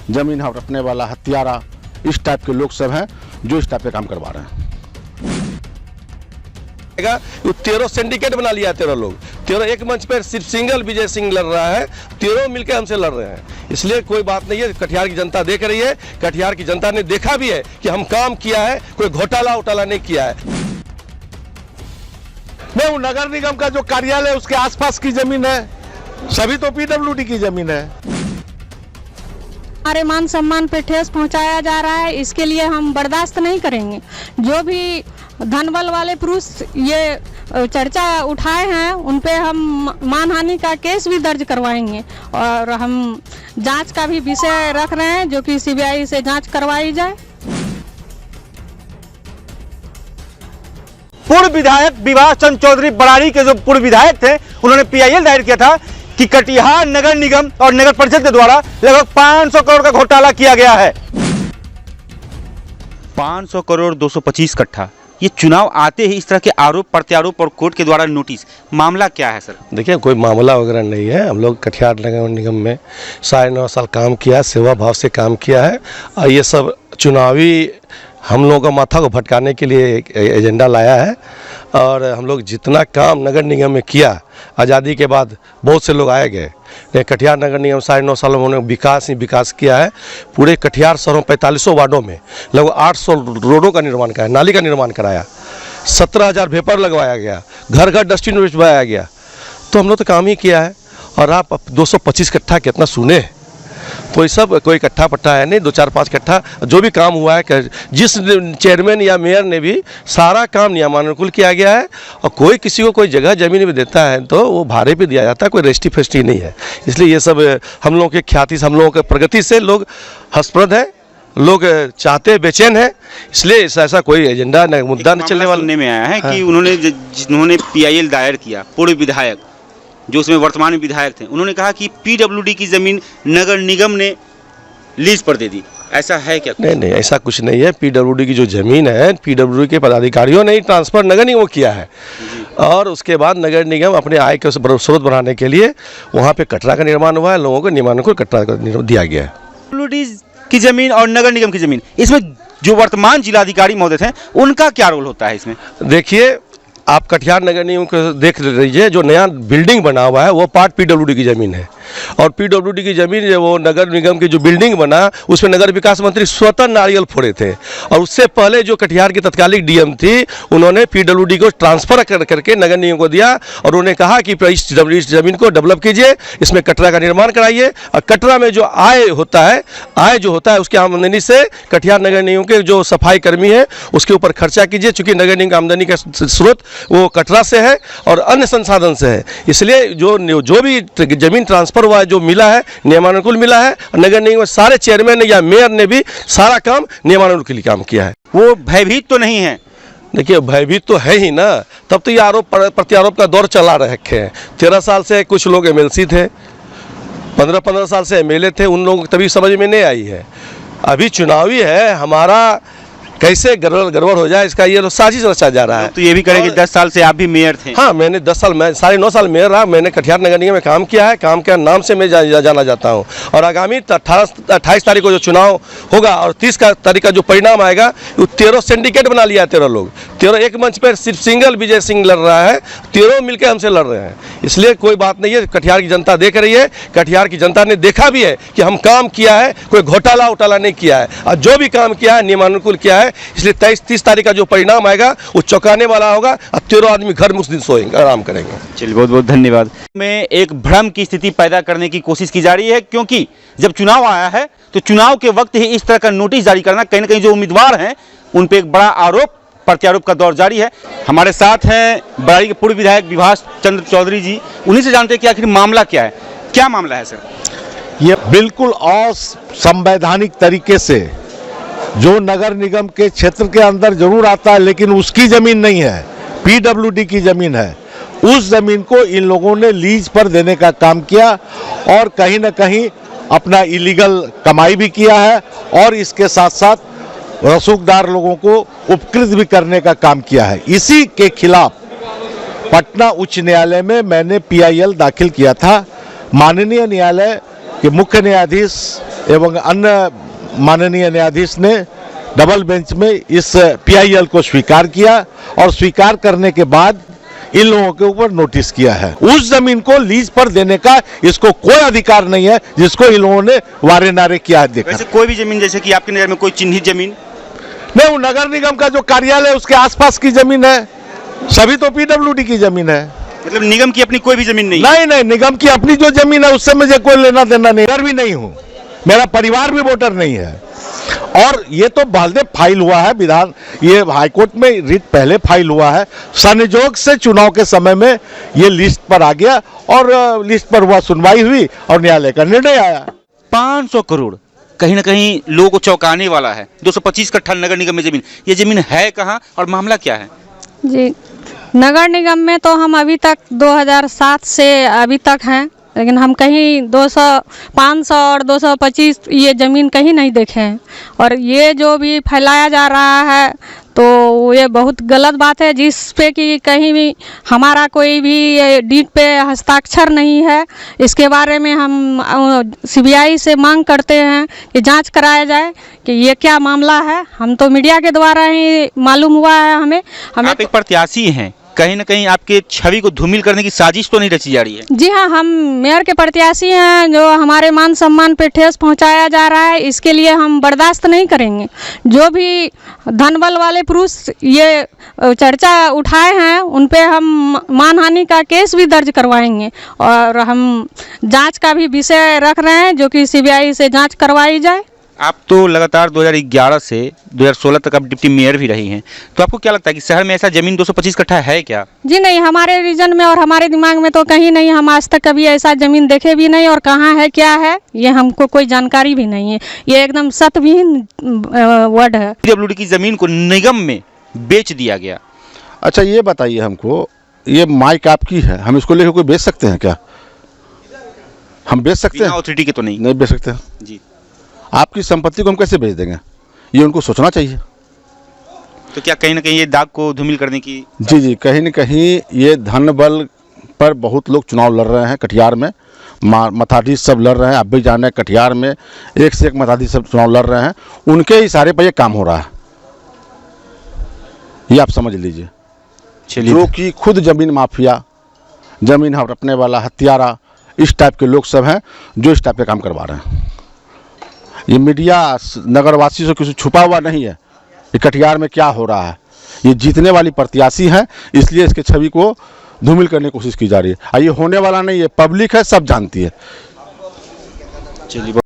जमीन हड़पने वाला, हत्यारा, इस टाइप के लोग सब हैं जो इस टाइप के काम करवा रहे हैं। 13 सिंडिकेट बना लिया, 13 लोग, 13 एक मंच पर सिर्फ सिंगल विजय सिंह लड़ रहा है, 13 मिलकर हमसे लड़ रहे हैं। इसलिए कोई बात नहीं है, कटिहार की जनता देख रही है, कटिहार की जनता ने देखा भी है कि हम काम किया है, कोई घोटाला उटाला नहीं किया है। मैं वो नगर निगम का जो कार्यालय है उसके आसपास की जमीन है, सभी तो पीडब्ल्यूडी की जमीन है। हमारे मान सम्मान पे ठेस पहुंचाया जा रहा है, इसके लिए हम बर्दाश्त नहीं करेंगे। जो भी धनबल वाले पुरुष ये चर्चा उठाए हैं उन पे हम मानहानि का केस भी दर्ज करवाएंगे और हम जांच का भी विषय रख रहे हैं, जो कि सीबीआई से जांच करवाई जाए। पूर्व विधायक विभास चंद्र चौधरी बराड़ी के जो पूर्व विधायक थे, उन्होंने पीआईएल दायर किया था कि कटिहार नगर निगम और नगर परिषद के द्वारा लगभग 500 करोड़ का घोटाला किया गया है। 500 करोड़ 225 कट्ठा, ये चुनाव आते ही इस तरह के आरोप प्रत्यारोप और कोर्ट के द्वारा नोटिस, मामला क्या है सर? देखिए, कोई मामला वगैरह नहीं है। हम लोग कटिहार नगर निगम में 9.5 साल काम किया है, सेवा भाव से काम किया है और ये सब चुनावी हम लोगों का माथा को भटकाने के लिए एक एजेंडा लाया है। और हम लोग जितना काम नगर निगम में किया, आज़ादी के बाद बहुत से लोग आए गए, लेकिन कटिहार नगर निगम 9.5 साल में उन्होंने विकास ही विकास किया है। पूरे कटिहार शहरों 4500 वार्डों में लगभग 800 रोडों का निर्माण कराया, नाली का निर्माण कराया, 17,000 वेपर लगवाया गया, घर घर डस्टबिन बिछवाया गया। तो हम लोग तो काम ही किया है। और आप 225 कट्ठा कितना सुने, तो ये सब कोई इकट्ठा पट्टा है नहीं, 2-4-5 कट्ठा जो भी काम हुआ है, जिस चेयरमैन या मेयर ने भी सारा काम नियमानुकूल किया गया है। और कोई किसी को कोई जगह ज़मीन में देता है तो वो भाड़े पे दिया जाता है, कोई रेस्टी फेस्टी नहीं है। इसलिए ये सब हम लोगों के ख्याति से, हम लोगों के प्रगति से लोग हर्षप्रद है, लोग चाहते बेचैन है। इसलिए ऐसा कोई एजेंडा न मुद्दा न चलने वाला में आया है कि उन्होंने पीआईएल दायर किया, पूर्व विधायक जो उसमें वर्तमान में विधायक थे, उन्होंने कहा कि पीडब्ल्यूडी की जमीन नगर निगम ने लीज पर दे दी। ऐसा है क्या? नहीं, ऐसा कुछ नहीं है। पीडब्ल्यूडी की जो जमीन है, पीडब्ल्यूडी के पदाधिकारियों ने ही ट्रांसफर नगर निगम किया है और उसके बाद नगर निगम अपने आय के स्रोत बढ़ाने के लिए वहाँ पे कटरा का निर्माण हुआ है, लोगों को नियमानुकूल कटरा का दिया गया है। पीडब्ल्यूडी की जमीन और नगर निगम की जमीन, इसमें जो वर्तमान जिलाधिकारी महोदय थे उनका क्या रोल होता है इसमें? देखिए, आप कटिहार नगर निगम को देख लीजिए, जो नया बिल्डिंग बना हुआ है वो पार्ट पीडब्ल्यूडी की ज़मीन है। और पीडब्ल्यूडी की ज़मीन जो वो नगर निगम की जो बिल्डिंग बना, उसमें नगर विकास मंत्री स्वतः नारियल फोड़े थे। और उससे पहले जो कटिहार की तत्कालिक डीएम थी, उन्होंने पीडब्ल्यूडी को ट्रांसफर करके नगर निगम को दिया और उन्होंने कहा कि इस ज़मीन को डेवलप कीजिए, इसमें कटरा का निर्माण कराइए। और कटरा में जो आय होता है उसकी आमदनी से कटिहार नगर निगम के जो सफाई कर्मी है उसके ऊपर खर्चा कीजिए, चूँकि नगर निगम आमदनी का स्रोत वो कटरा से है और अन्य संसाधन से है। इसलिए जो भी जमीन ट्रांसफर हुआ है, जो मिला है नियमानुकूल मिला है। नगर निगम में सारे चेयरमैन या मेयर ने भी सारा काम नियमानुकूल काम किया है। वो भयभीत तो नहीं है? देखिए, भयभीत तो है ही ना, तब तो ये आरोप प्रत्यारोप का दौर चला रखे हैं। 13 साल से कुछ लोग एमएलसी थे, 15 साल से एमएलए थे, उन लोगों को तभी समझ में नहीं आई है। अभी चुनावी है, हमारा कैसे गड़बड़ हो जाए इसका ये साजिश रचा जा रहा है। तो ये भी करें कि 10 साल से आप भी मेयर थे? हाँ, मैंने 10 साल, मैं 9.5 साल मेयर रहा। मैंने कटिहार नगर निगम में काम किया है, काम के नाम से मैं जाना जाता हूँ। और आगामी 28 तारीख को जो चुनाव होगा और 30 तारीख का जो परिणाम आएगा, वो 13 सिंडिकेट बना लिया है, 13 लोग, 13 एक मंच पर सिर्फ सिंगल विजय सिंह लड़ रहा है, 13 मिलकर हमसे लड़ रहे हैं। इसलिए कोई बात नहीं है, कटिहार की जनता देख रही है, कटिहार की जनता ने देखा भी है कि हम काम किया है, कोई घोटाला उटाला नहीं किया है और जो भी काम किया है नियमानुकूल किया है। इसलिए 23-30 तारीख का जो परिणाम आएगा वो चौंकाने वाला होगा और 13 आदमी घर में उस दिन सोएंगे, आराम करेंगे। चलिए, बहुत बहुत धन्यवाद। में एक भ्रम की स्थिति पैदा करने की कोशिश की जा रही है, क्योंकि जब चुनाव आया है तो चुनाव के वक्त ही इस तरह का नोटिस जारी करना, कहीं ना कहीं जो उम्मीदवार हैं उन पर एक बड़ा आरोप प्रत्यारोप का दौर जारी है। हमारे साथ हैं बराड़ी के पूर्व विधायक विभास चंद्र चौधरी जी, उन्हीं से जानते हैं कि आखिर मामला क्या है। क्या मामला है सर? ये बिल्कुल असंवैधानिक तरीके से जो नगर निगम के क्षेत्र के अंदर जरूर आता है, लेकिन उसकी जमीन नहीं है, पीडब्ल्यूडी की जमीन है, उस जमीन को इन लोगों ने लीज पर देने का काम किया और कहीं ना कहीं अपना इलीगल कमाई भी किया है और इसके साथ साथ रसूखदार लोगों को उपकृत भी करने का काम किया है। इसी के खिलाफ पटना उच्च न्यायालय में मैंने पीआईएल दाखिल किया था। माननीय न्यायालय कि मुख्य न्यायाधीश एवं अन्य माननीय न्यायाधीश ने डबल बेंच में इस PIL को स्वीकार किया और स्वीकार करने के बाद इन लोगों के ऊपर नोटिस किया है। उस जमीन को लीज पर देने का इसको कोई अधिकार नहीं है जिसको इन लोगों ने वारे नारे किया है। देखा वैसे कोई भी जमीन, जैसे कि आपके नजर में कोई चिन्हित जमीन नहीं, वो नगर निगम का जो कार्यालय है उसके आसपास की जमीन है, सभी तो PWD की जमीन है। मतलब निगम की अपनी कोई भी जमीन नहीं? नहीं, निगम की अपनी जो जमीन है उससे मुझे कोई लेना देना नहीं। वोटर भी नहीं हूँ, मेरा परिवार भी वोटर नहीं है। और ये तो पहले फाइल हुआ है ये हाईकोर्ट में रिट पहले फाइल हुआ है। संयोग से चुनाव के समय में ये लिस्ट पर आ गया और लिस्ट पर हुआ, सुनवाई हुई और न्यायालय का निर्णय आया। 500 करोड़ कहीं ना कहीं लोगों को चौंकाने वाला है। 225 कट्ठा नगर निगम में जमीन, ये जमीन है कहाँ और मामला क्या है? जी, नगर निगम में तो हम अभी तक 2007 से अभी तक हैं, लेकिन हम कहीं 200, 500 और 225 ये ज़मीन कहीं नहीं देखे हैं। और ये जो भी फैलाया जा रहा है तो ये बहुत गलत बात है, जिस पे कि कहीं भी हमारा कोई भी डीड पे हस्ताक्षर नहीं है। इसके बारे में हम CBI से मांग करते हैं कि जांच कराया जाए कि ये क्या मामला है। हम तो मीडिया के द्वारा ही मालूम हुआ है हमें। आप एक प्रत्याशी हैं, कहीं ना कहीं आपके छवि को धूमिल करने की साजिश तो नहीं रची जा रही है? जी हाँ, हम मेयर के प्रत्याशी हैं। जो हमारे मान सम्मान पे ठेस पहुंचाया जा रहा है, इसके लिए हम बर्दाश्त नहीं करेंगे। जो भी धनबल वाले पुरुष ये चर्चा उठाए हैं उन पे हम मानहानि का केस भी दर्ज करवाएंगे और हम जांच का भी विषय रख रहे हैं, जो कि CBI से जांच करवाई जाए। आप तो लगातार 2011 से 2016 तक आप डिप्टी मेयर भी रही हैं, तो आपको क्या लगता है कि शहर में ऐसा जमीन 225 कट्ठा है क्या? जी नहीं, हमारे रीजन में और हमारे दिमाग में तो कहीं नहीं। हम आज तक कभी ऐसा जमीन देखे भी नहीं और कहाँ है क्या है ये हमको कोई जानकारी भी नहीं है। ये एकदम सत्यविहीन वर्ड है। PWD की जमीन को निगम में बेच दिया गया। अच्छा ये बताइए हमको, ये माइक आपकी है, हम इसको लेकर कोई बेच सकते हैं क्या? हम बेच सकते हैं? अथॉरिटी के तो नहीं बेच सकते हैं जी। आपकी संपत्ति को हम कैसे बेच देंगे? ये उनको सोचना चाहिए। तो क्या कहीं ना कहीं ये दाग को धूमिल करने की? जी, कहीं न कहीं ये धन बल पर बहुत लोग चुनाव लड़ रहे हैं। कटिहार में मठाधीश सब लड़ रहे हैं, आप भी जाने कटिहार में एक से एक मठाधीश सब चुनाव लड़ रहे हैं। उनके इशारे पर ये काम हो रहा है, ये आप समझ लीजिए। जो कि खुद जमीन माफिया, जमीन हड़पने वाला, हत्यारा, इस टाइप के लोग सब हैं जो इस टाइप के काम करवा रहे हैं। ये मीडिया नगरवासी से किसी छुपा हुआ नहीं है कि कटिहार में क्या हो रहा है। ये जीतने वाली प्रत्याशी है, इसलिए इसके छवि को धूमिल करने की कोशिश की जा रही है। ये होने वाला नहीं है, पब्लिक है, सब जानती है। चलिए।